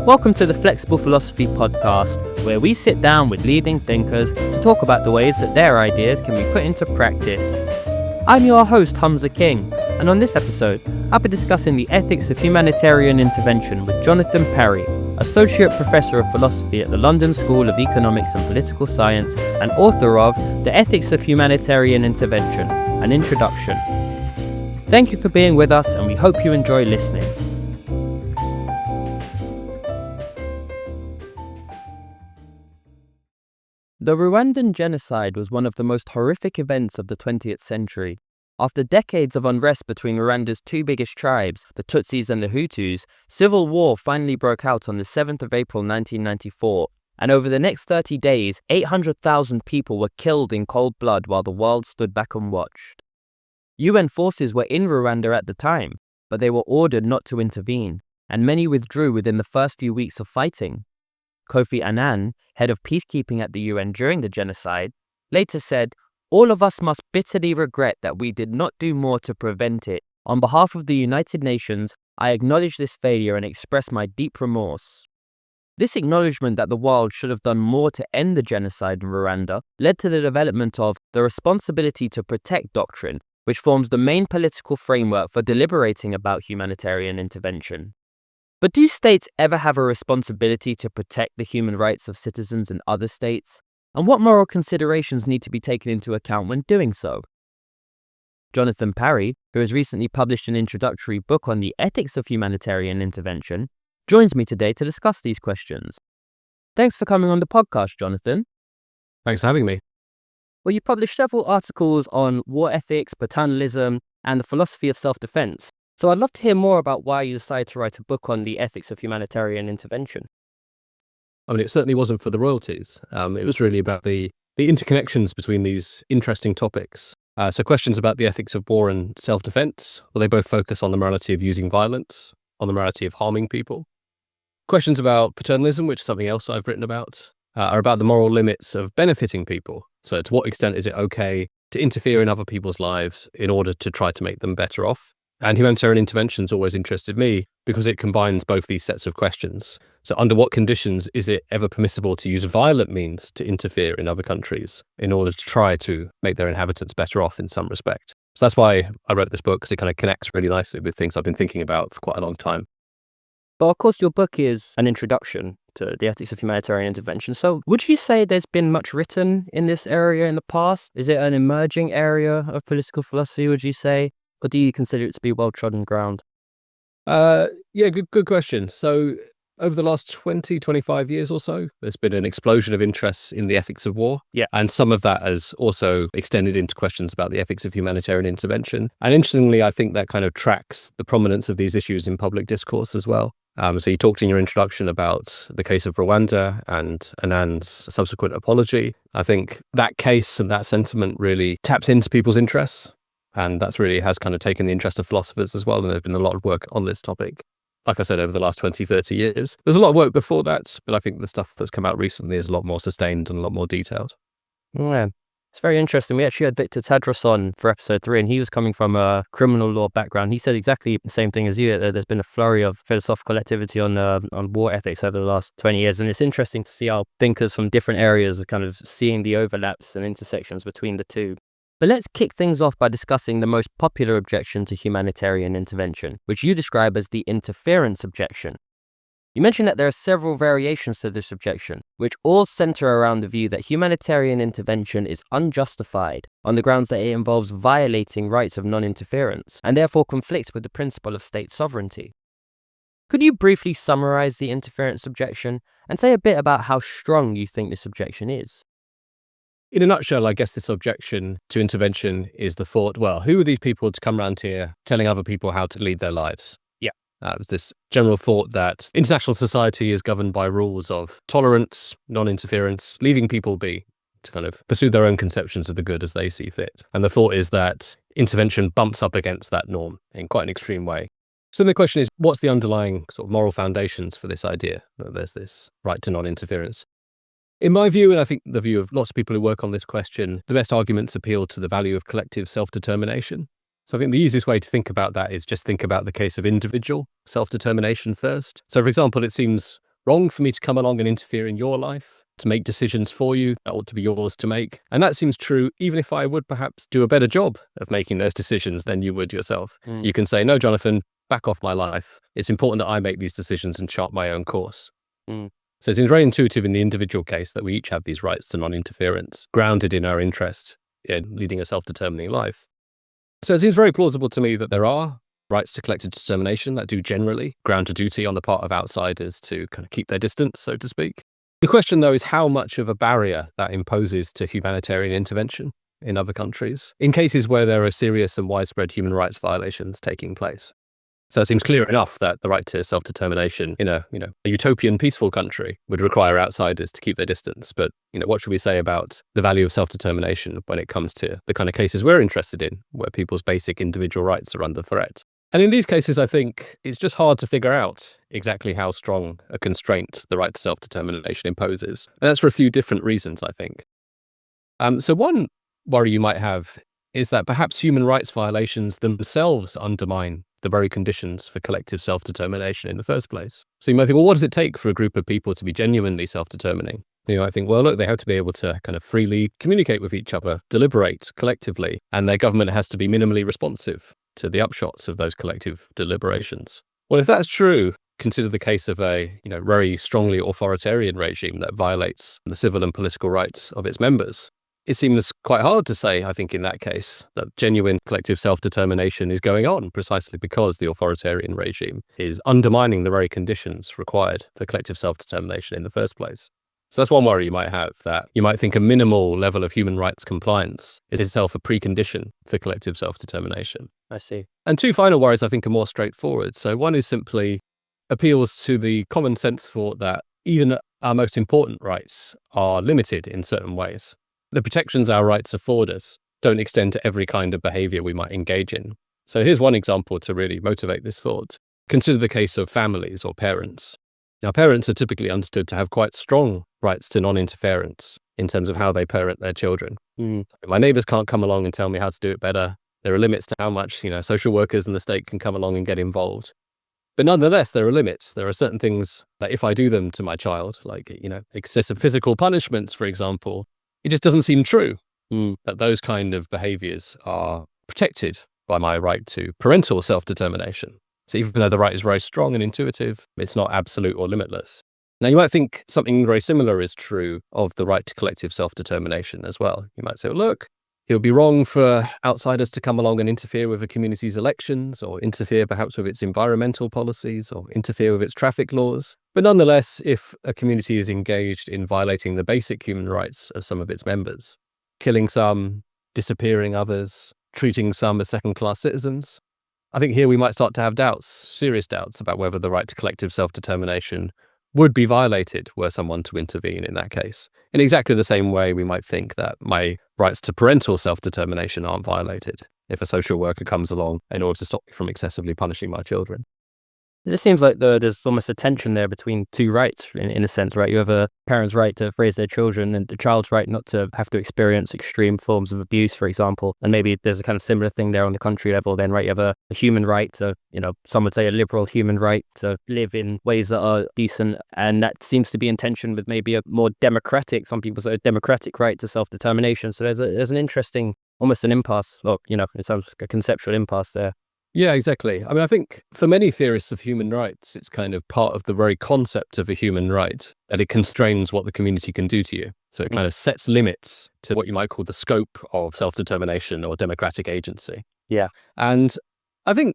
Welcome to the Flexible Philosophy podcast, where we sit down with leading thinkers to talk about the ways that their ideas can be put into practice. I'm your host, Hamza King, and on this episode, I'll be discussing the ethics of humanitarian intervention with Jonathan Parry, Associate Professor of Philosophy at the London School of Economics and Political Science and author of The Ethics of Humanitarian Intervention, an Introduction. Thank you for being with us, and we hope you enjoy listening. The Rwandan Genocide was one of the most horrific events of the 20th century. After decades of unrest between Rwanda's two biggest tribes, the Tutsis and the Hutus, civil war finally broke out on the 7th of April 1994, and over the next 30 days, 800,000 people were killed in cold blood while the world stood back and watched. UN forces were in Rwanda at the time, but they were ordered not to intervene, and many withdrew within the first few weeks of fighting. Kofi Annan, head of peacekeeping at the UN during the genocide, later said, "All of us must bitterly regret that we did not do more to prevent it. On behalf of the United Nations, I acknowledge this failure and express my deep remorse." This acknowledgement that the world should have done more to end the genocide in Rwanda led to the development of the responsibility to protect doctrine, which forms the main political framework for deliberating about humanitarian intervention. But do states ever have a responsibility to protect the human rights of citizens in other states? And what moral considerations need to be taken into account when doing so? Jonathan Parry, who has recently published an introductory book on the ethics of humanitarian intervention, joins me today to discuss these questions. Thanks for coming on the podcast, Jonathan. Thanks for having me. Well, you published several articles on war ethics, paternalism, and the philosophy of self-defense. So I'd love to hear more about why you decided to write a book on the ethics of humanitarian intervention. I mean, it certainly wasn't for the royalties. It was really about the interconnections between these interesting topics. So questions about the ethics of war and self-defense, well, they both focus on the morality of using violence, on the morality of harming people. Questions about paternalism, which is something else I've written about, are about the moral limits of benefiting people. So to what extent is it okay to interfere in other people's lives in order to try to make them better off? And humanitarian intervention's always interested me because it combines both these sets of questions. So under what conditions is it ever permissible to use violent means to interfere in other countries in order to try to make their inhabitants better off in some respect? So that's why I wrote this book, because it kind of connects really nicely with things I've been thinking about for quite a long time. But of course, your book is an introduction to the ethics of humanitarian intervention. So would you say there's been much written in this area in the past? Is it an emerging area of political philosophy, would you say? Or do you consider it to be well-trodden ground? Yeah, good question. So over the last 20, 25 years or so, there's been an explosion of interest in the ethics of war. Yeah. And some of that has also extended into questions about the ethics of humanitarian intervention. And interestingly, I think that kind of tracks the prominence of these issues in public discourse as well. So you talked in your introduction about the case of Rwanda and Annan's subsequent apology. I think that case and that sentiment really taps into people's interests. And that's really has kind of taken the interest of philosophers as well. And there's been a lot of work on this topic. Like I said, over the last 20, 30 years. There's a lot of work before that, but I think the stuff that's come out recently is a lot more sustained and a lot more detailed. Yeah, it's very interesting. We actually had Victor Tadros on for episode 3, and he was coming from a criminal law background. He said exactly the same thing as you. There's been a flurry of philosophical activity on war ethics over the last 20 years. And it's interesting to see how thinkers from different areas are kind of seeing the overlaps and intersections between the two. But let's kick things off by discussing the most popular objection to humanitarian intervention, which you describe as the interference objection. You mentioned that there are several variations to this objection, which all center around the view that humanitarian intervention is unjustified on the grounds that it involves violating rights of non-interference, and therefore conflicts with the principle of state sovereignty. Could you briefly summarize the interference objection and say a bit about how strong you think this objection is? In a nutshell, I guess this objection to intervention is the thought, well, who are these people to come around here telling other people how to lead their lives? Yeah. There's this general thought that international society is governed by rules of tolerance, non-interference, leaving people be to kind of pursue their own conceptions of the good as they see fit. And the thought is that intervention bumps up against that norm in quite an extreme way. So the question is, what's the underlying sort of moral foundations for this idea that there's this right to non-interference? In my view, and I think the view of lots of people who work on this question, the best arguments appeal to the value of collective self-determination. So I think the easiest way to think about that is just think about the case of individual self-determination first. So for example, it seems wrong for me to come along and interfere in your life, to make decisions for you that ought to be yours to make. And that seems true even if I would perhaps do a better job of making those decisions than you would yourself. You can say, no, Jonathan, back off my life. It's important that I make these decisions and chart my own course. So it seems very intuitive in the individual case that we each have these rights to non-interference, grounded in our interest in leading a self-determining life. So it seems very plausible to me that there are rights to collective determination that do generally ground to duty on the part of outsiders to kind of keep their distance, so to speak. The question, though, is how much of a barrier that imposes to humanitarian intervention in other countries, in cases where there are serious and widespread human rights violations taking place. So it seems clear enough that the right to self-determination in a utopian peaceful country would require outsiders to keep their distance. But, what should we say about the value of self-determination when it comes to the kind of cases we're interested in, where people's basic individual rights are under threat? And in these cases, I think it's just hard to figure out exactly how strong a constraint the right to self-determination imposes. And that's for a few different reasons, I think. So one worry you might have is that perhaps human rights violations themselves undermine the very conditions for collective self-determination in the first place. So you might think, well, what does it take for a group of people to be genuinely self-determining? I think, well, look, they have to be able to kind of freely communicate with each other, deliberate collectively, and their government has to be minimally responsive to the upshots of those collective deliberations. Well, if that's true, consider the case of a very strongly authoritarian regime that violates the civil and political rights of its members. It seems quite hard to say, I think, in that case, that genuine collective self-determination is going on precisely because the authoritarian regime is undermining the very conditions required for collective self-determination in the first place. So that's one worry you might have, that you might think a minimal level of human rights compliance is itself a precondition for collective self-determination. I see. And two final worries I think are more straightforward. So one is simply appeals to the common sense thought that even our most important rights are limited in certain ways. The protections our rights afford us don't extend to every kind of behavior we might engage in. So here's one example to really motivate this thought. Consider the case of families or parents. Now, parents are typically understood to have quite strong rights to non-interference in terms of how they parent their children. My neighbors can't come along and tell me how to do it better. There are limits to how much, social workers and the state can come along and get involved. But nonetheless, there are limits. There are certain things that if I do them to my child, like, excessive physical punishments, for example, it just doesn't seem true that those kind of behaviors are protected by my right to parental self-determination. So even though the right is very strong and intuitive, it's not absolute or limitless. Now, you might think something very similar is true of the right to collective self-determination as well. You might say, well, look, it would be wrong for outsiders to come along and interfere with a community's elections, or interfere perhaps with its environmental policies, or interfere with its traffic laws. But nonetheless, if a community is engaged in violating the basic human rights of some of its members, killing some, disappearing others, treating some as second-class citizens, I think here we might start to have doubts, serious doubts, about whether the right to collective self-determination would be violated were someone to intervene in that case. In exactly the same way we might think that my rights to parental self-determination aren't violated if a social worker comes along in order to stop me from excessively punishing my children. It just seems like there's almost a tension there between two rights, in a sense, right? You have a parent's right to raise their children and the child's right not to have to experience extreme forms of abuse, for example. And maybe there's a kind of similar thing there on the country level then, right? You have a human right to, some would say a liberal human right to live in ways that are decent. And that seems to be in tension with maybe a more democratic, some people say a democratic right to self-determination. So there's an interesting, almost an impasse, or, it sounds like a conceptual impasse there. Yeah, exactly. I think for many theorists of human rights, it's kind of part of the very concept of a human right that it constrains what the community can do to you. So it kind of sets limits to what you might call the scope of self-determination or democratic agency. Yeah. And I think,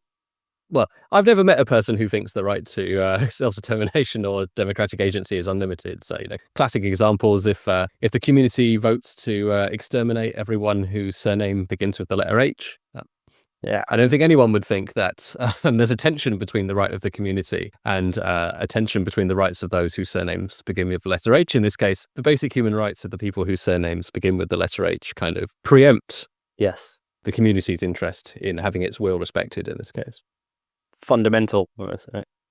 well, I've never met a person who thinks the right to self-determination or democratic agency is unlimited. So, classic examples, if the community votes to exterminate everyone whose surname begins with the letter H, yeah, I don't think anyone would think that there's a tension between the right of the community and a tension between the rights of those whose surnames begin with the letter H. In this case, the basic human rights of the people whose surnames begin with the letter H kind of preempt the community's interest in having its will respected in this case. Fundamental. Right?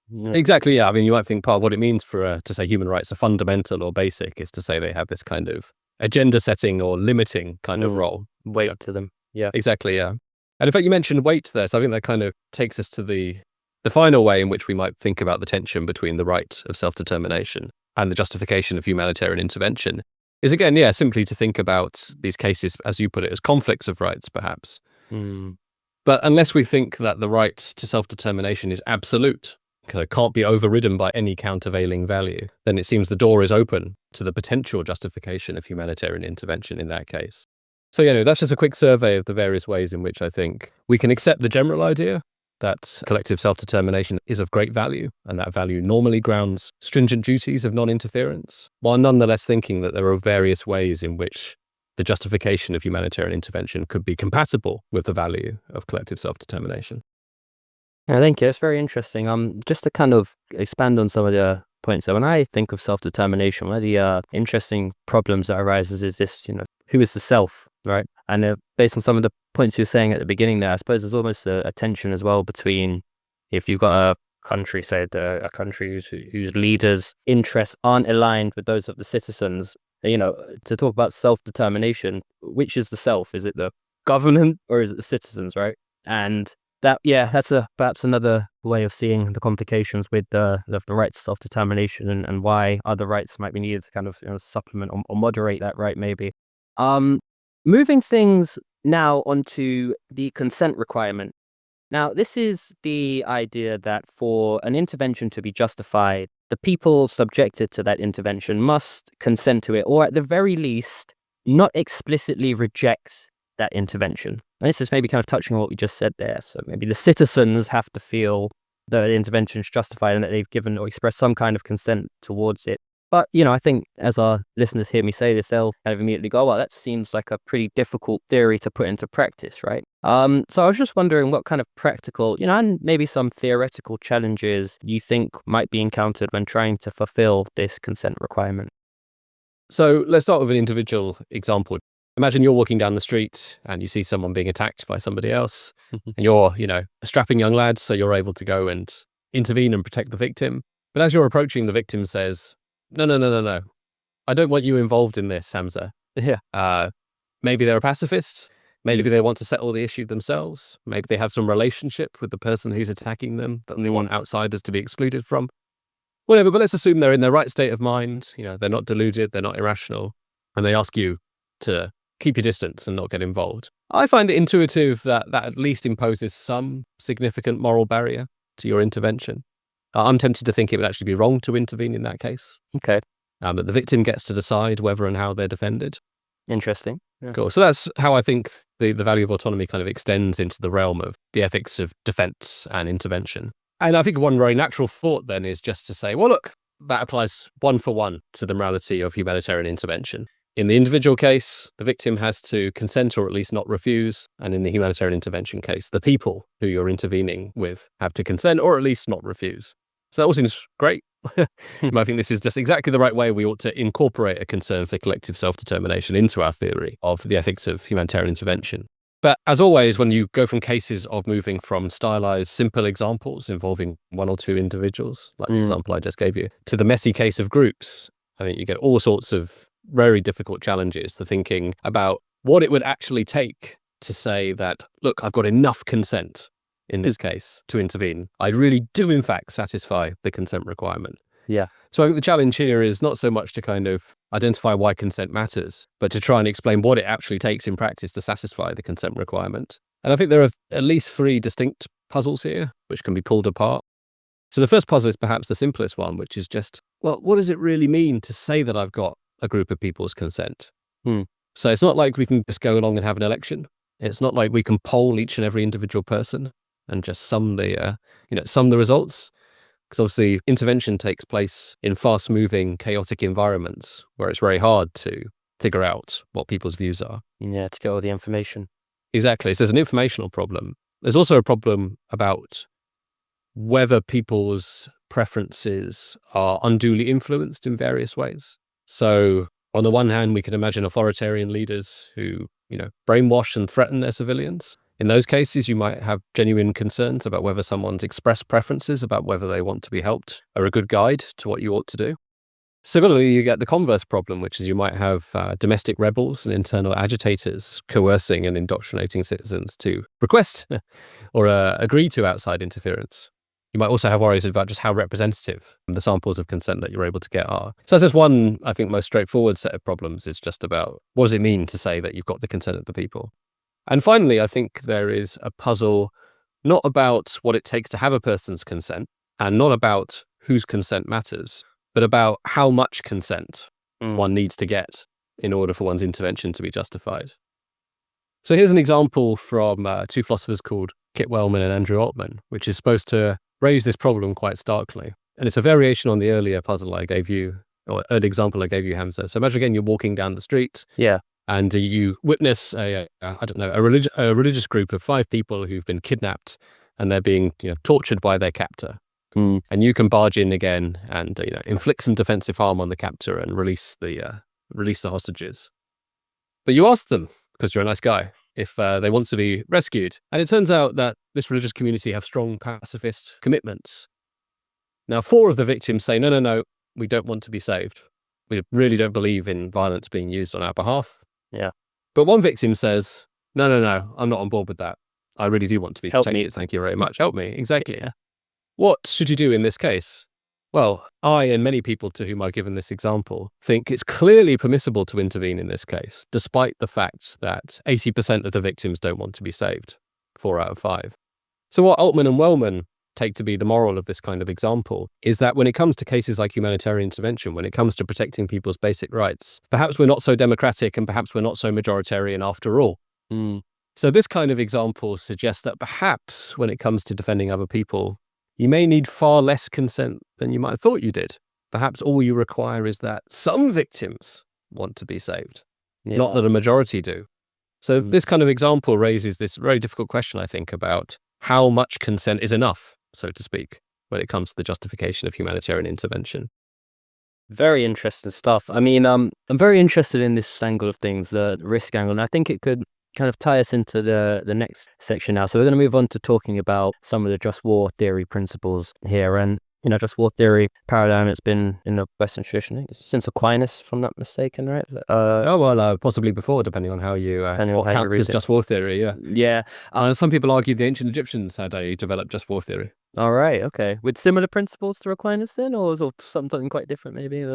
Yeah. Exactly, yeah. You might think part of what it means for to say human rights are fundamental or basic is to say they have this kind of agenda setting or limiting kind of role. Weight to them. Yeah. Exactly, yeah. And in fact, you mentioned weight there, so I think that kind of takes us to the The final way in which we might think about the tension between the right of self-determination and the justification of humanitarian intervention is, again, simply to think about these cases, as you put it, as conflicts of rights, perhaps. But unless we think that the right to self-determination is absolute, can't be overridden by any countervailing value, then it seems the door is open to the potential justification of humanitarian intervention in that case. So, that's just a quick survey of the various ways in which I think we can accept the general idea that collective self-determination is of great value, and that value normally grounds stringent duties of non-interference, while nonetheless thinking that there are various ways in which the justification of humanitarian intervention could be compatible with the value of collective self-determination. Yeah, thank you. It's very interesting. Just to kind of expand on some of the points. So when I think of self-determination, one of the interesting problems that arises is this, who is the self, right? And based on some of the points you were saying at the beginning there, I suppose there's almost a tension as well between if you've got a country, say a country whose leaders' interests aren't aligned with those of the citizens, to talk about self-determination, which is the self? Is it the government or is it the citizens, right? And that's perhaps another way of seeing the complications with the right to self-determination and why other rights might be needed to kind of supplement or moderate that right, maybe. Moving things now onto the consent requirement. Now, this is the idea that for an intervention to be justified, the people subjected to that intervention must consent to it, or at the very least, not explicitly reject that intervention. And this is maybe kind of touching on what we just said there. So maybe the citizens have to feel that the intervention is justified and that they've given or expressed some kind of consent towards it. But, I think as our listeners hear me say this, they'll kind of immediately go, well, that seems like a pretty difficult theory to put into practice, right? So I was just wondering what kind of practical, and maybe some theoretical challenges you think might be encountered when trying to fulfill this consent requirement. So let's start with an individual example. Imagine you're walking down the street and you see someone being attacked by somebody else, and you're, a strapping young lad, so you're able to go and intervene and protect the victim. But as you're approaching, the victim says, No. I don't want you involved in this, Hamza. Yeah. Maybe they're a pacifist. Maybe they want to settle the issue themselves. Maybe they have some relationship with the person who's attacking them that they want outsiders to be excluded from. Whatever, but let's assume they're in their right state of mind. They're not deluded, they're not irrational, and they ask you to keep your distance and not get involved. I find it intuitive that at least imposes some significant moral barrier to your intervention. I'm tempted to think it would actually be wrong to intervene in that case. Okay. But the victim gets to decide whether and how they're defended. Interesting. Yeah. Cool. So that's how I think the value of autonomy kind of extends into the realm of the ethics of defense and intervention. And I think one very natural thought then is just to say, well, look, that applies one for one to the morality of humanitarian intervention. In the individual case, the victim has to consent or at least not refuse. And in the humanitarian intervention case, the people who you're intervening with have to consent or at least not refuse. So that all seems great. I think this is just exactly the right way we ought to incorporate a concern for collective self-determination into our theory of the ethics of humanitarian intervention. But as always, when you go from cases of moving from stylized, simple examples involving one or two individuals, like the example I just gave you, to the messy case of groups, I think you get all sorts of very difficult challenges to thinking about what it would actually take to say that, look, I've got enough consent in this case to intervene. I really do, in fact, satisfy the consent requirement. Yeah. So I think the challenge here is not so much to kind of identify why consent matters, but to try and explain what it actually takes in practice to satisfy the consent requirement. And I think there are at least three distinct puzzles here, which can be pulled apart. So the first puzzle is perhaps the simplest one, which is just, well, what does it really mean to say that I've got a group of people's consent? So it's not like we can just go along and have an election. It's not like we can poll each and every individual person and just sum the results. Because obviously intervention takes place in fast-moving, chaotic environments where it's very hard to figure out what people's views are. Yeah, to get all the information. Exactly. So there's an informational problem. There's also a problem about whether people's preferences are unduly influenced in various ways. So on the one hand, we can imagine authoritarian leaders who, brainwash and threaten their civilians. In those cases, you might have genuine concerns about whether someone's expressed preferences about whether they want to be helped are a good guide to what you ought to do. Similarly, you get the converse problem, which is you might have domestic rebels and internal agitators coercing and indoctrinating citizens to request or agree to outside interference. You might also have worries about just how representative the samples of consent that you're able to get are. So that's one, I think, most straightforward set of problems is just about what does it mean to say that you've got the consent of the people? And finally, I think there is a puzzle not about what it takes to have a person's consent and not about whose consent matters, but about how much consent one needs to get in order for one's intervention to be justified. So here's an example from two philosophers called Kit Wellman and Andrew Altman, which is supposed to raise this problem quite starkly. And it's a variation on the earlier puzzle I gave you, or early example I gave you, Hamza. So imagine again, you're walking down the street. Yeah. And you witness a religious group of 5 people who've been kidnapped and they're being tortured by their captor. And you can barge in again and inflict some defensive harm on the captor and release the hostages. But you ask them, because you're a nice guy, if they want to be rescued. And it turns out that this religious community have strong pacifist commitments. Now, 4 of the victims say, no, we don't want to be saved. We really don't believe in violence being used on our behalf. Yeah. But one victim says, no, I'm not on board with that. I really do want to be protected. Thank you very much. Help me. Exactly. Yeah. What should you do in this case? Well, I and many people to whom I've given this example think it's clearly permissible to intervene in this case, despite the fact that 80% of the victims don't want to be saved, 4 out of 5. So what Altman and Wellman take to be the moral of this kind of example is that when it comes to cases like humanitarian intervention, when it comes to protecting people's basic rights, perhaps we're not so democratic and perhaps we're not so majoritarian after all. So this kind of example suggests that perhaps when it comes to defending other people, you may need far less consent than you might have thought you did. Perhaps all you require is that some victims want to be saved, not that a majority do. So this kind of example raises this very difficult question, I think, about how much consent is enough, so to speak, when it comes to the justification of humanitarian intervention. Very interesting stuff. I mean, I'm very interested in this angle of things, the risk angle, and I think it could kind of tie us into the next section now. So we're going to move on to talking about some of the just war theory principles here. And, just war theory paradigm, it's been in the Western tradition, I think, since Aquinas, if I'm not mistaken, right? Possibly before, depending on how you count this just war theory, yeah. Yeah. Some people argue the ancient Egyptians had developed just war theory. All right, okay. With similar principles to Aquinas then, or is it something quite different maybe?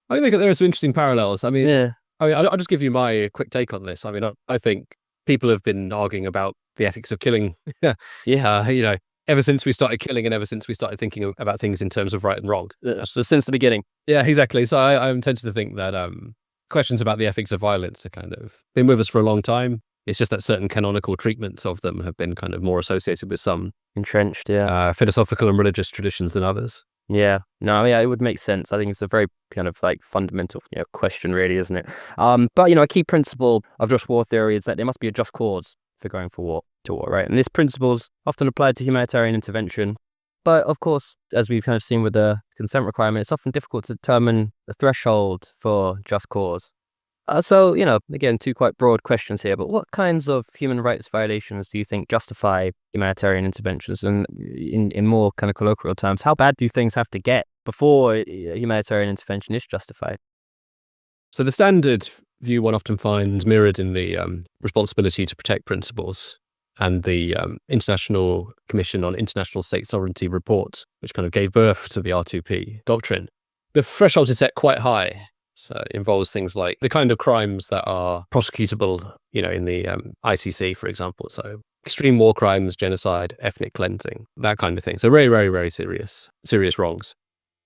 I think there are some interesting parallels. I mean, yeah. I'll just give you my quick take on this. I mean, I think people have been arguing about the ethics of killing, ever since we started killing and ever since we started thinking about things in terms of right and wrong. So since the beginning. Yeah, exactly. So I'm tempted to think that questions about the ethics of violence are kind of been with us for a long time. It's just that certain canonical treatments of them have been kind of more associated with some entrenched, philosophical and religious traditions than others. Yeah, no, yeah, it would make sense. I think it's a very kind of like fundamental, question, really, isn't it? But a key principle of just war theory is that there must be a just cause for going to war, right? And this principle is often applied to humanitarian intervention. But of course, as we've kind of seen with the consent requirement, it's often difficult to determine the threshold for just cause. So, again, 2 quite broad questions here, but what kinds of human rights violations do you think justify humanitarian interventions? And in more kind of colloquial terms, how bad do things have to get before humanitarian intervention is justified? So the standard view one often finds mirrored in the responsibility to protect principles and the International Commission on International State Sovereignty report, which kind of gave birth to the R2P doctrine. The threshold is set quite high. So it involves things like the kind of crimes that are prosecutable, in the ICC, for example. So extreme war crimes, genocide, ethnic cleansing, that kind of thing. So very, very, very serious wrongs.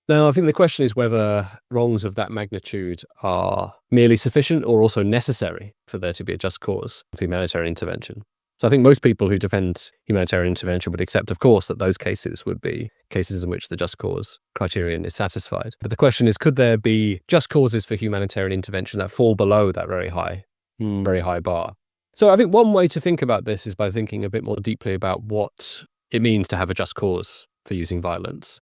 Now, I think the question is whether wrongs of that magnitude are merely sufficient or also necessary for there to be a just cause for humanitarian intervention. So I think most people who defend humanitarian intervention would accept, of course, that those cases would be cases in which the just cause criterion is satisfied. But the question is, could there be just causes for humanitarian intervention that fall below that very high bar? So I think one way to think about this is by thinking a bit more deeply about what it means to have a just cause for using violence.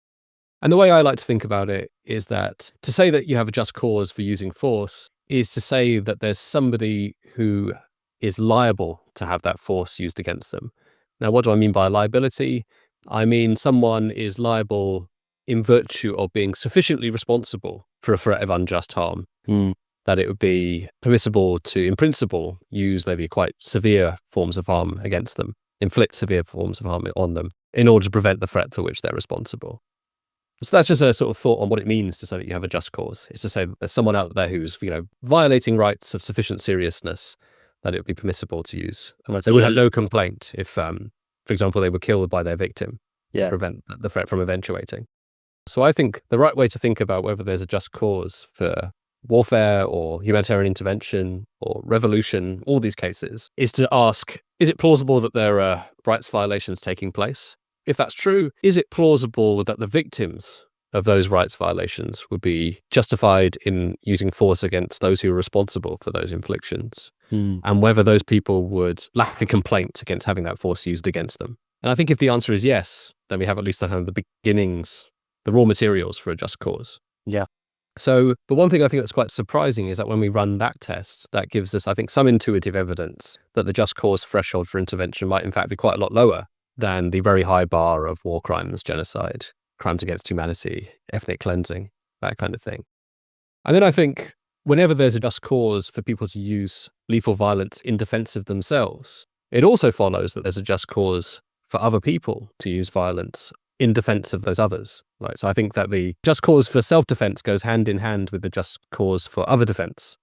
And the way I like to think about it is that to say that you have a just cause for using force is to say that there's somebody who is liable to have that force used against them. Now, what do I mean by liability? I mean someone is liable in virtue of being sufficiently responsible for a threat of unjust harm, that it would be permissible to, in principle, use maybe quite severe forms of harm against them, inflict severe forms of harm on them, in order to prevent the threat for which they're responsible. So that's just a sort of thought on what it means to say that you have a just cause. It's to say that there's someone out there who's, violating rights of sufficient seriousness that it would be permissible to use. And they would have no complaint if, for example, they were killed by their victim to prevent the threat from eventuating. So I think the right way to think about whether there's a just cause for warfare or humanitarian intervention or revolution, all these cases, is to ask, is it plausible that there are rights violations taking place? If that's true, is it plausible that the victims of those rights violations would be justified in using force against those who are responsible for those inflictions? And whether those people would lack a complaint against having that force used against them? And I think if the answer is yes, then we have at least the beginnings, the raw materials for a just cause. Yeah. So, but one thing I think that's quite surprising is that when we run that test, that gives us, I think, some intuitive evidence that the just cause threshold for intervention might in fact be quite a lot lower than the very high bar of war crimes, genocide, crimes against humanity, ethnic cleansing, that kind of thing. And then I think whenever there's a just cause for people to use lethal violence in defense of themselves, it also follows that there's a just cause for other people to use violence in defense of those others. Right? So I think that the just cause for self-defense goes hand in hand with the just cause for other defense.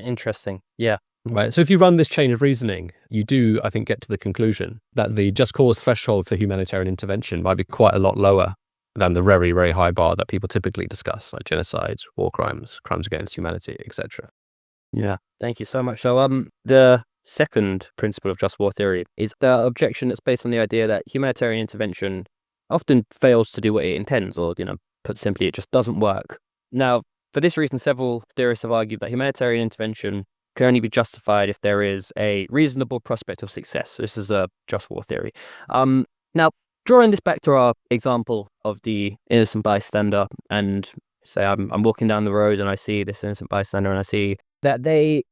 Interesting. Yeah. Right. So if you run this chain of reasoning, you do, I think, get to the conclusion that the just cause threshold for humanitarian intervention might be quite a lot lower than the very, very high bar that people typically discuss, like genocide, war crimes, crimes against humanity, etc. Yeah. Thank you so much. So the second principle of just war theory is the objection that's based on the idea that humanitarian intervention often fails to do what it intends, or, put simply, it just doesn't work. Now, for this reason, several theorists have argued that humanitarian intervention can only be justified if there is a reasonable prospect of success. So this is a just war theory. Now, drawing this back to our example of the innocent bystander, and say I'm walking down the road and I see this innocent bystander and I see that they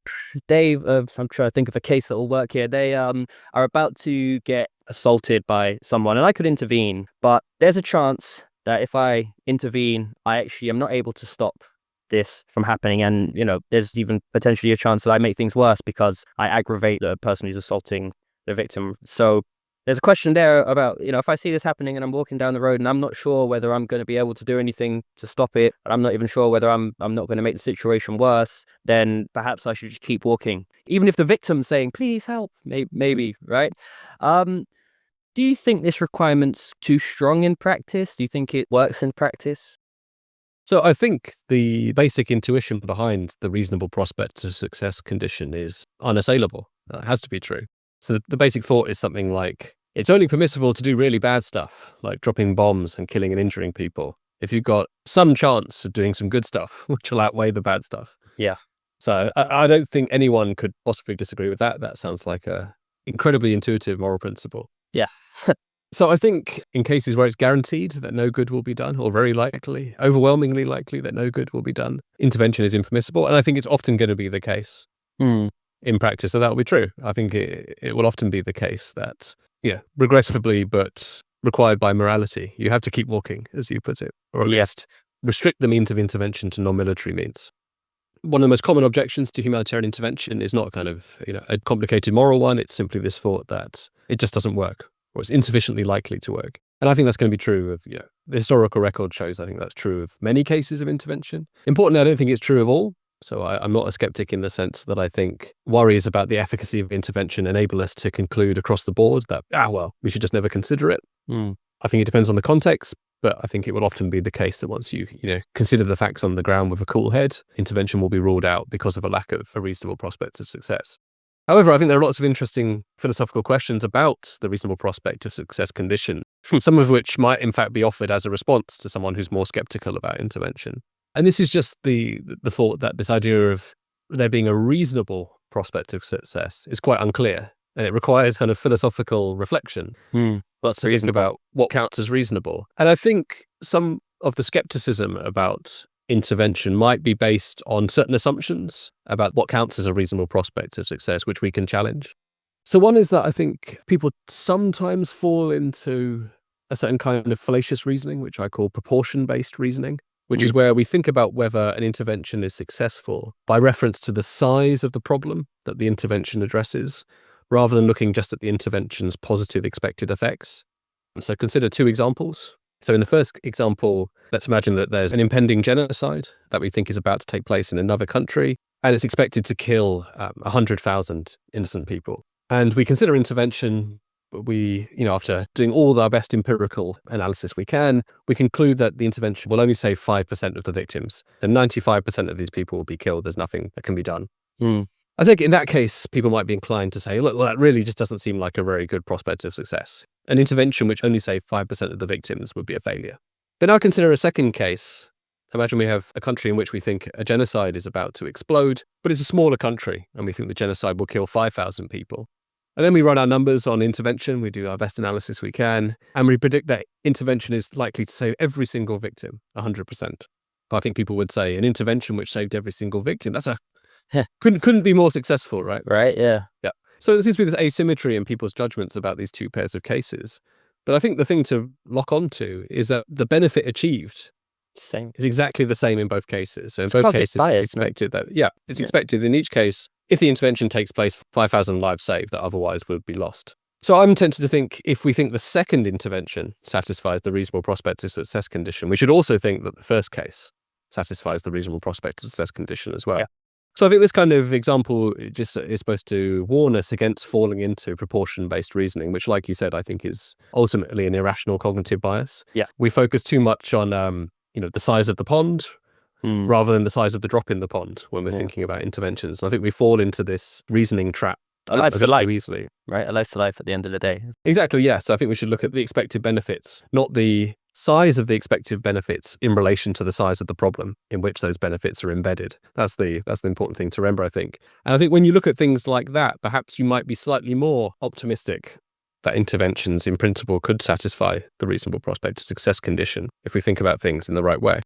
I'm trying to think of a case that will work here. They are about to get assaulted by someone, and I could intervene, but there's a chance that if I intervene, I actually am not able to stop this from happening, and there's even potentially a chance that I make things worse because I aggravate the person who's assaulting the victim. So there's a question there about, if I see this happening and I'm walking down the road and I'm not sure whether I'm going to be able to do anything to stop it, and I'm not even sure whether I'm not going to make the situation worse, then perhaps I should just keep walking, even if the victim's saying, please help, maybe, right? Do you think this requirement's too strong in practice? Do you think it works in practice? So I think the basic intuition behind the reasonable prospect of success condition is unassailable. It has to be true. So the basic thought is something like, it's only permissible to do really bad stuff, like dropping bombs and killing and injuring people, if you've got some chance of doing some good stuff, which will outweigh the bad stuff. Yeah. So I don't think anyone could possibly disagree with that. That sounds like a incredibly intuitive moral principle. Yeah. So I think in cases where it's guaranteed that no good will be done, or very likely, overwhelmingly likely that no good will be done, intervention is impermissible. And I think it's often going to be the case in practice. So that will be true. I think it will often be the case that, regrettably, but required by morality, you have to keep walking, as you put it, or at least restrict the means of intervention to non-military means. One of the most common objections to humanitarian intervention is not kind of, a complicated moral one. It's simply this thought that it just doesn't work, or it's insufficiently likely to work. And I think that's going to be true of, the historical record shows, I think that's true of many cases of intervention. Importantly, I don't think it's true of all. So I'm not a skeptic in the sense that I think worries about the efficacy of intervention enable us to conclude across the board that, we should just never consider it. I think it depends on the context, but I think it will often be the case that once you, consider the facts on the ground with a cool head, intervention will be ruled out because of a lack of a reasonable prospect of success. However, I think there are lots of interesting philosophical questions about the reasonable prospect of success condition, some of which might in fact be offered as a response to someone who's more skeptical about intervention. And this is just the thought that this idea of there being a reasonable prospect of success is quite unclear, and it requires kind of philosophical reflection. What's to think about what counts as reasonable. And I think some of the skepticism about intervention might be based on certain assumptions about what counts as a reasonable prospect of success, which we can challenge. So one is that I think people sometimes fall into a certain kind of fallacious reasoning, which I call proportion-based reasoning, which is where we think about whether an intervention is successful by reference to the size of the problem that the intervention addresses, rather than looking just at the intervention's positive expected effects. So consider two examples. So in the first example, let's imagine that there's an impending genocide that we think is about to take place in another country, and it's expected to kill 100,000 innocent people. And we consider intervention. We, after doing all our best empirical analysis we can, we conclude that the intervention will only save 5% of the victims. And 95% of these people will be killed. There's nothing that can be done. I think in that case, people might be inclined to say, look, well, that really just doesn't seem like a very good prospect of success. An intervention which only saved 5% of the victims would be a failure. But now consider a second case. Imagine we have a country in which we think a genocide is about to explode, but it's a smaller country, and we think the genocide will kill 5,000 people. And then we run our numbers on intervention, we do our best analysis we can, and we predict that intervention is likely to save every single victim, 100%. I think people would say an intervention which saved every single victim, that's couldn't be more successful, right? Right, yeah. Yeah. So there seems to be this asymmetry in people's judgments about these two pairs of cases. But I think the thing to lock onto is that the benefit achieved Same. is exactly the same in both cases. So in It's both probably cases, biased, it's expected that, it's expected in each case, if the intervention takes place, 5,000 lives saved that otherwise would be lost. So I'm tempted to think if we think the second intervention satisfies the reasonable prospect of success condition, we should also think that the first case satisfies the reasonable prospect of success condition as well. Yeah. So I think this kind of example just is supposed to warn us against falling into proportion-based reasoning, which, like you said, I think is ultimately an irrational cognitive bias. Yeah. We focus too much on, the size of the pond rather than the size of the drop in the pond when we're thinking about interventions. I think we fall into this reasoning trap. A life's a life, easily. right? A life's a life at the end of the day. Exactly, yeah. So I think we should look at the expected benefits, not the size of the expected benefits in relation to the size of the problem in which those benefits are embedded. That's the important thing to remember, I think. And I think when you look at things like that, perhaps you might be slightly more optimistic that interventions in principle could satisfy the reasonable prospect of success condition if we think about things in the right way.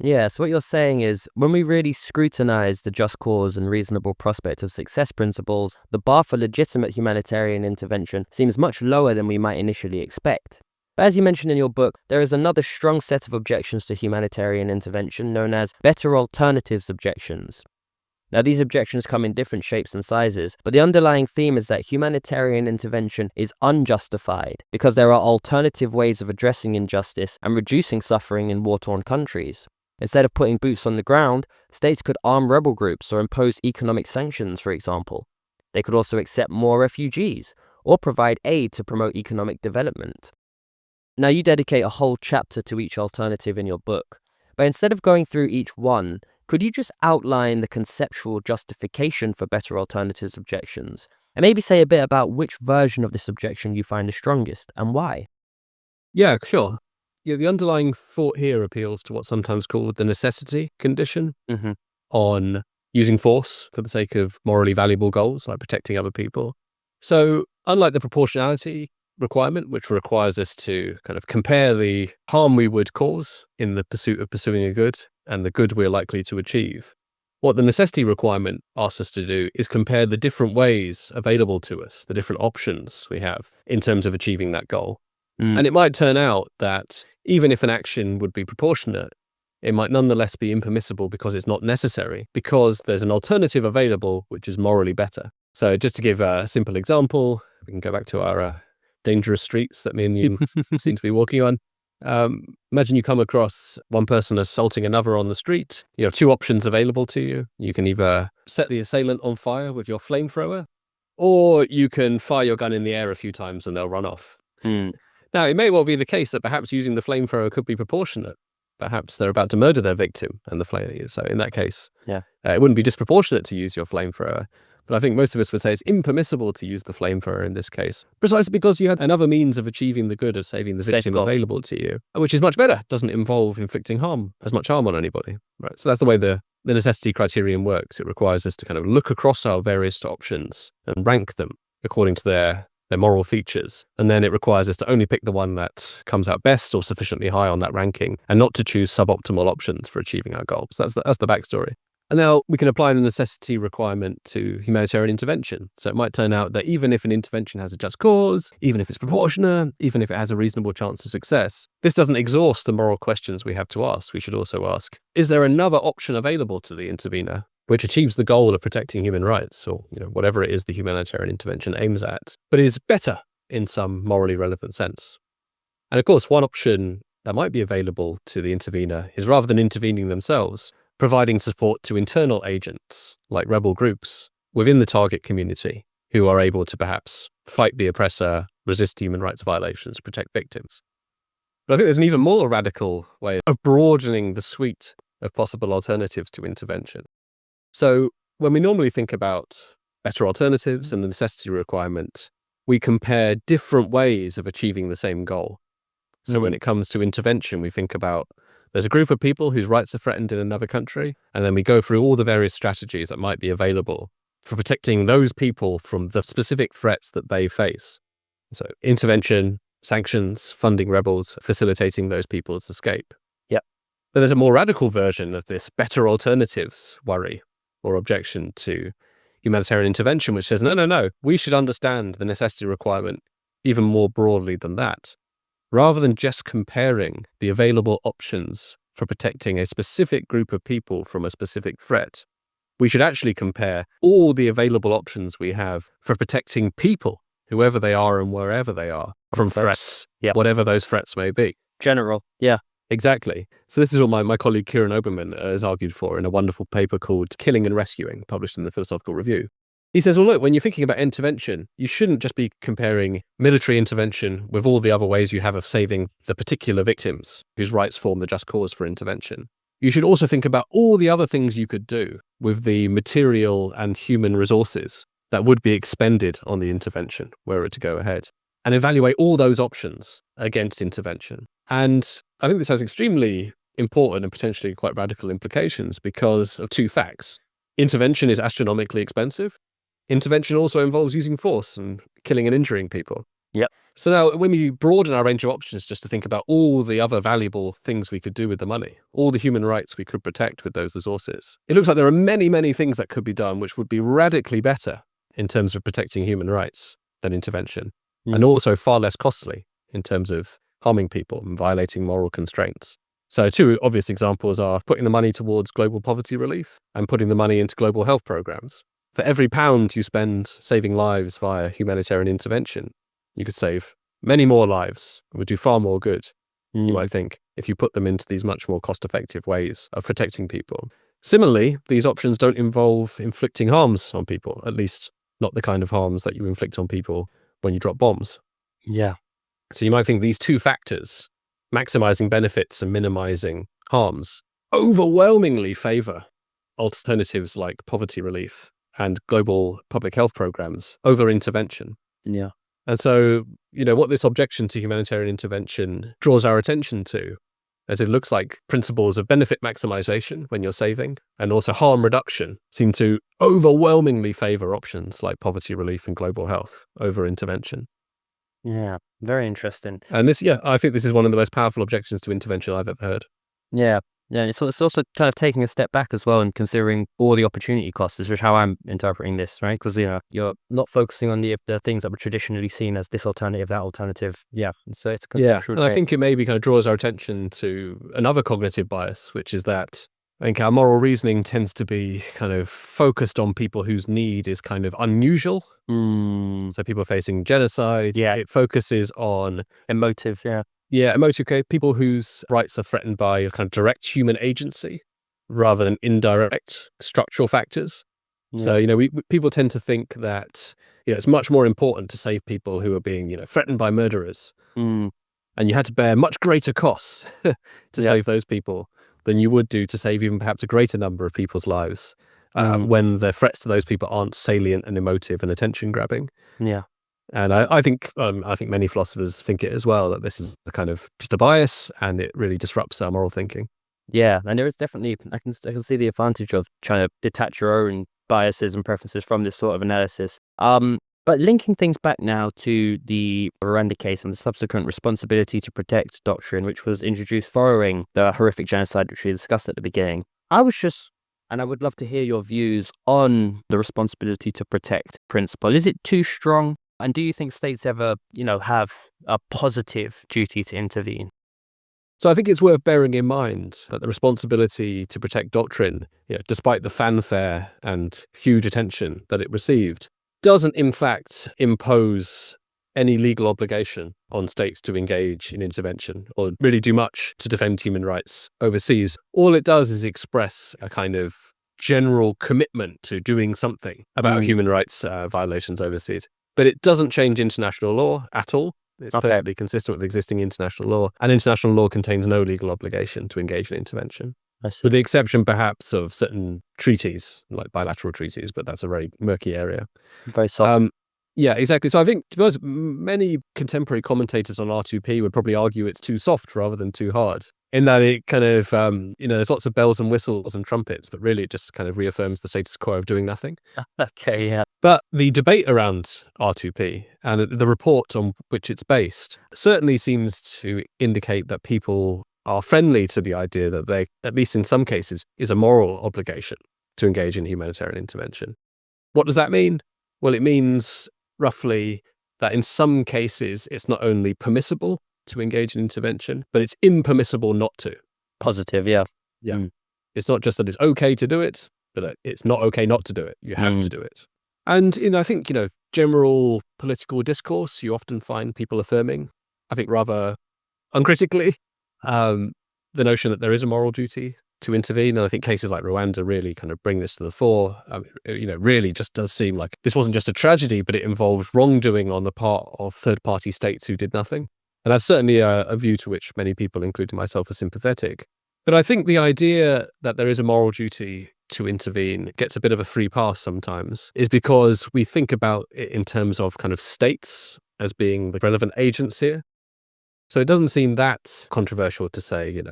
Yeah, so what you're saying is when we really scrutinize the just cause and reasonable prospect of success principles, the bar for legitimate humanitarian intervention seems much lower than we might initially expect. But as you mentioned in your book, there is another strong set of objections to humanitarian intervention known as better alternatives objections. Now, these objections come in different shapes and sizes, but the underlying theme is that humanitarian intervention is unjustified because there are alternative ways of addressing injustice and reducing suffering in war-torn countries. Instead of putting boots on the ground, states could arm rebel groups or impose economic sanctions, for example. They could also accept more refugees or provide aid to promote economic development. Now, you dedicate a whole chapter to each alternative in your book, but instead of going through each one, could you just outline the conceptual justification for better alternatives objections, and maybe say a bit about which version of this objection you find the strongest and why? Yeah, sure. Yeah, the underlying thought here appeals to what's sometimes called the necessity condition on using force for the sake of morally valuable goals like protecting other people. So unlike the proportionality requirement, which requires us to kind of compare the harm we would cause in the pursuit of pursuing a good and the good we're likely to achieve, what the necessity requirement asks us to do is compare the different ways available to us, the different options we have in terms of achieving that goal. And it might turn out that even if an action would be proportionate, it might nonetheless be impermissible because it's not necessary, because there's an alternative available which is morally better. So just to give a simple example, we can go back to our dangerous streets that me and you seem to be walking on. Imagine you come across one person assaulting another on the street. You have two options available to you. You can either set the assailant on fire with your flamethrower, or you can fire your gun in the air a few times and they'll run off. Now, it may well be the case that perhaps using the flamethrower could be proportionate. Perhaps they're about to murder their victim and the flame. So in that case, it wouldn't be disproportionate to use your flamethrower. But I think most of us would say it's impermissible to use the flamethrower in this case, precisely because you had another means of achieving the good of saving the victim available to you, which is much better. Doesn't involve inflicting as much harm on anybody. Right. So that's the way the necessity criterion works. It requires us to kind of look across our various options and rank them according to their moral features. And then it requires us to only pick the one that comes out best or sufficiently high on that ranking and not to choose suboptimal options for achieving our goals. That's the backstory. And now we can apply the necessity requirement to humanitarian intervention. So it might turn out that even if an intervention has a just cause, even if it's proportionate, even if it has a reasonable chance of success, this doesn't exhaust the moral questions we have to ask. We should also ask, is there another option available to the intervener which achieves the goal of protecting human rights, or whatever it is the humanitarian intervention aims at, but is better in some morally relevant sense. And of course, one option that might be available to the intervener is, rather than intervening themselves, providing support to internal agents, like rebel groups, within the target community, who are able to perhaps fight the oppressor, resist human rights violations, protect victims. But I think there's an even more radical way of broadening the suite of possible alternatives to intervention. So when we normally think about better alternatives and the necessity requirement, we compare different ways of achieving the same goal. So when it comes to intervention, we think about there's a group of people whose rights are threatened in another country, and then we go through all the various strategies that might be available for protecting those people from the specific threats that they face. So intervention, sanctions, funding rebels, facilitating those people's escape. Yep. But there's a more radical version of this better alternatives worry or objection to humanitarian intervention, which says, no, we should understand the necessity requirement even more broadly than that. Rather than just comparing the available options for protecting a specific group of people from a specific threat, we should actually compare all the available options we have for protecting people, whoever they are and wherever they are, from threats, whatever those threats may be. General, yeah. Exactly. So this is what my colleague Kieran Oberman has argued for in a wonderful paper called Killing and Rescuing, published in the Philosophical Review. He says, well, look, when you're thinking about intervention, you shouldn't just be comparing military intervention with all the other ways you have of saving the particular victims whose rights form the just cause for intervention. You should also think about all the other things you could do with the material and human resources that would be expended on the intervention were it to go ahead, and evaluate all those options against intervention. And I think this has extremely important and potentially quite radical implications because of two facts. Intervention is astronomically expensive. Intervention also involves using force and killing and injuring people. Yep. So now when we broaden our range of options just to think about all the other valuable things we could do with the money, all the human rights we could protect with those resources, it looks like there are many, many things that could be done which would be radically better in terms of protecting human rights than intervention, and also far less costly in terms of harming people and violating moral constraints. So two obvious examples are putting the money towards global poverty relief and putting the money into global health programs. For every pound you spend saving lives via humanitarian intervention, you could save many more lives. It would do far more good, you might think, if you put them into these much more cost-effective ways of protecting people. Similarly, these options don't involve inflicting harms on people, at least not the kind of harms that you inflict on people when you drop bombs. Yeah. So you might think these two factors, maximizing benefits and minimizing harms, overwhelmingly favor alternatives like poverty relief and global public health programs over intervention. Yeah. And so, what this objection to humanitarian intervention draws our attention to, as it looks like principles of benefit maximization when you're saving and also harm reduction seem to overwhelmingly favor options like poverty relief and global health over intervention. Yeah, very interesting. And this, I think this is one of the most powerful objections to intervention I've ever heard. Yeah. It's also kind of taking a step back as well and considering all the opportunity costs, is how I'm interpreting this, right? Because, you're not focusing on the things that were traditionally seen as this alternative, that alternative. Yeah. So it's and I think it maybe kind of draws our attention to another cognitive bias, which is that I think our moral reasoning tends to be kind of focused on people whose need is kind of unusual. So people facing genocide. Yeah. It focuses on emotive. Yeah. Yeah, emotive care, people whose rights are threatened by kind of direct human agency rather than indirect structural factors. Yeah. So, people tend to think that, it's much more important to save people who are being, threatened by murderers. And you had to bear much greater costs to save those people than you would do to save even perhaps a greater number of people's lives when the threats to those people aren't salient and emotive and attention grabbing. Yeah. And I think many philosophers think it as well, that this is a kind of just a bias and it really disrupts our moral thinking. Yeah, and there is definitely, I can see the advantage of trying to detach your own biases and preferences from this sort of analysis. But linking things back now to the Rwanda case and the subsequent responsibility to protect doctrine, which was introduced following the horrific genocide which we discussed at the beginning, I would love to hear your views on the responsibility to protect principle. Is it too strong? And do you think states ever, have a positive duty to intervene? So I think it's worth bearing in mind that the responsibility to protect doctrine, despite the fanfare and huge attention that it received, doesn't in fact impose any legal obligation on states to engage in intervention or really do much to defend human rights overseas. All it does is express a kind of general commitment to doing something about human rights violations overseas. But it doesn't change international law at all. It's perfectly consistent with existing international law, and international law contains no legal obligation to engage in intervention. With the exception, perhaps, of certain treaties, like bilateral treaties, but that's a very murky area. Very soft. Yeah, exactly. So I think, to be honest, many contemporary commentators on R2P would probably argue it's too soft rather than too hard, in that it kind of, there's lots of bells and whistles and trumpets, but really it just kind of reaffirms the status quo of doing nothing. Okay, yeah. But the debate around R2P and the report on which it's based certainly seems to indicate that people are friendly to the idea that there, at least in some cases, is a moral obligation to engage in humanitarian intervention. What does that mean? Well, it means roughly that in some cases it's not only permissible to engage in intervention, but it's impermissible not to. Positive, yeah. Yeah. It's not just that it's okay to do it, but that it's not okay not to do it. You have to do it. And, I think, general political discourse, you often find people affirming, I think rather uncritically, the notion that there is a moral duty to intervene. And I think cases like Rwanda really kind of bring this to the fore. Really just does seem like this wasn't just a tragedy, but it involves wrongdoing on the part of third-party states who did nothing. And that's certainly a view to which many people, including myself, are sympathetic. But I think the idea that there is a moral duty to intervene gets a bit of a free pass sometimes, is because we think about it in terms of kind of states as being the relevant agents here. So it doesn't seem that controversial to say,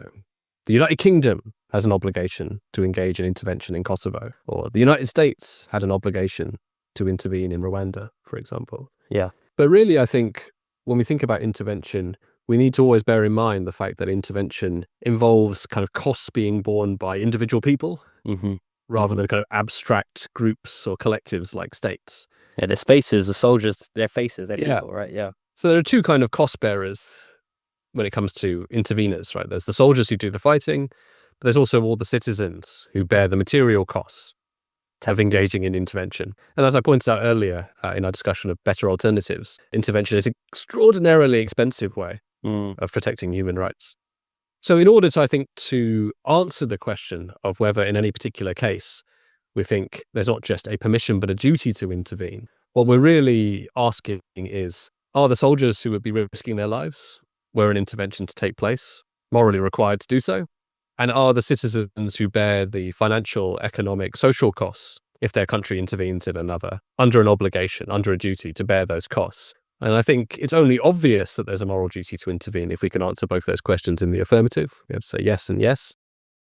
the United Kingdom has an obligation to engage in intervention in Kosovo, or the United States had an obligation to intervene in Rwanda, for example. Yeah. But really, I think when we think about intervention, we need to always bear in mind the fact that intervention involves kind of costs being borne by individual people, rather than kind of abstract groups or collectives like states. Yeah, there's faces, the soldiers, they're faces, they're people, right? Yeah. So there are two kind of cost bearers when it comes to interveners, right? There's the soldiers who do the fighting, but there's also all the citizens who bear the material costs of engaging in intervention. And as I pointed out earlier in our discussion of better alternatives, intervention is an extraordinarily expensive way of protecting human rights. So in order to, I think, to answer the question of whether in any particular case we think there's not just a permission but a duty to intervene, what we're really asking is, are the soldiers who would be risking their lives were an intervention to take place morally required to do so? And are the citizens who bear the financial, economic, social costs if their country intervenes in another under an obligation, under a duty to bear those costs? And I think it's only obvious that there's a moral duty to intervene if we can answer both those questions in the affirmative. We have to say yes and yes.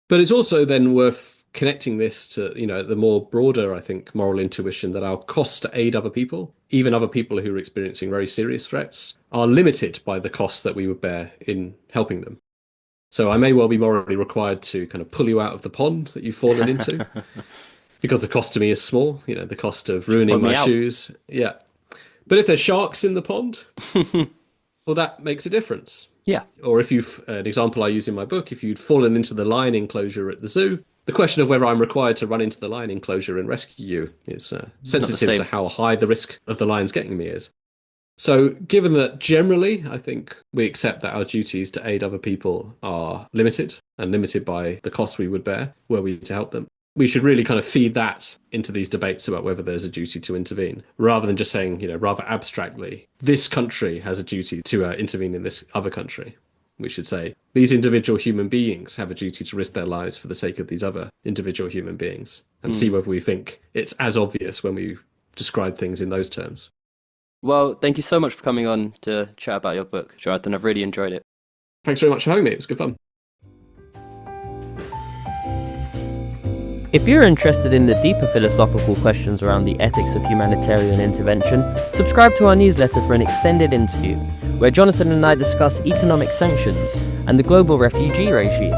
But it's also then worth connecting this to, the more broader, I think, moral intuition that our costs to aid other people, even other people who are experiencing very serious threats, are limited by the costs that we would bear in helping them. So I may well be morally required to kind of pull you out of the pond that you've fallen into because the cost to me is small, the cost of ruining my shoes. Yeah. But if there's sharks in the pond, well, that makes a difference. Yeah. Or if an example I use in my book, if you'd fallen into the lion enclosure at the zoo, the question of whether I'm required to run into the lion enclosure and rescue you is sensitive to how high the risk of the lions getting me is. So given that generally, I think we accept that our duties to aid other people are limited and limited by the costs we would bear were we to help them, we should really kind of feed that into these debates about whether there's a duty to intervene, rather than just saying, rather abstractly, this country has a duty to intervene in this other country. We should say, these individual human beings have a duty to risk their lives for the sake of these other individual human beings, and see whether we think it's as obvious when we describe things in those terms. Well, thank you so much for coming on to chat about your book, Jonathan. I've really enjoyed it. Thanks very much for having me. It was good fun. If you're interested in the deeper philosophical questions around the ethics of humanitarian intervention, subscribe to our newsletter for an extended interview, where Jonathan and I discuss economic sanctions and the global refugee regime.